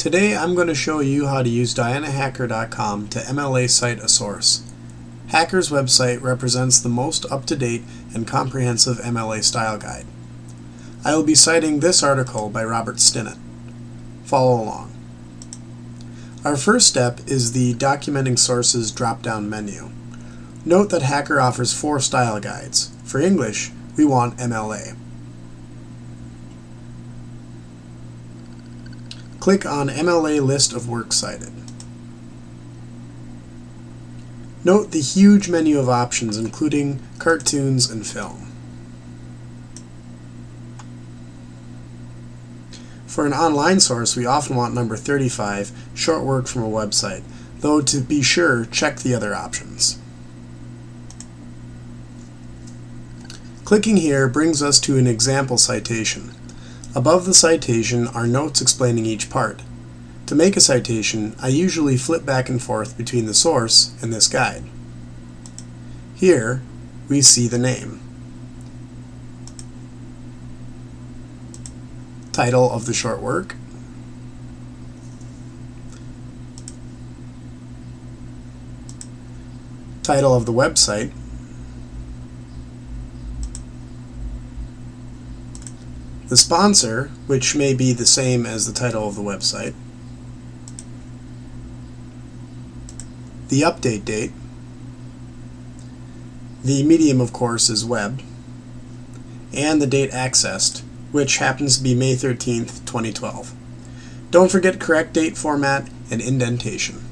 Today I'm going to show you how to use DianaHacker.com to MLA cite a source. Hacker's website represents the most up-to-date and comprehensive MLA style guide. I will be citing this article by Robert Stinnett. Follow along. Our first step is the Documenting Sources drop-down menu. Note that Hacker offers 4 style guides. For English, we want MLA. Click on MLA List of Works Cited. Note the huge menu of options including cartoons and film. For an online source, we often want number 35, short work from a website, though to be sure, check the other options. Clicking here brings us to an example citation. Above the citation are notes explaining each part. To make a citation, I usually flip back and forth between the source and this guide. Here, we see the name, title of the short work, title of the website, the sponsor, which may be the same as the title of the website, the update date, the medium of course is web, and the date accessed, which happens to be May 13th, 2012. Don't forget correct date format and indentation.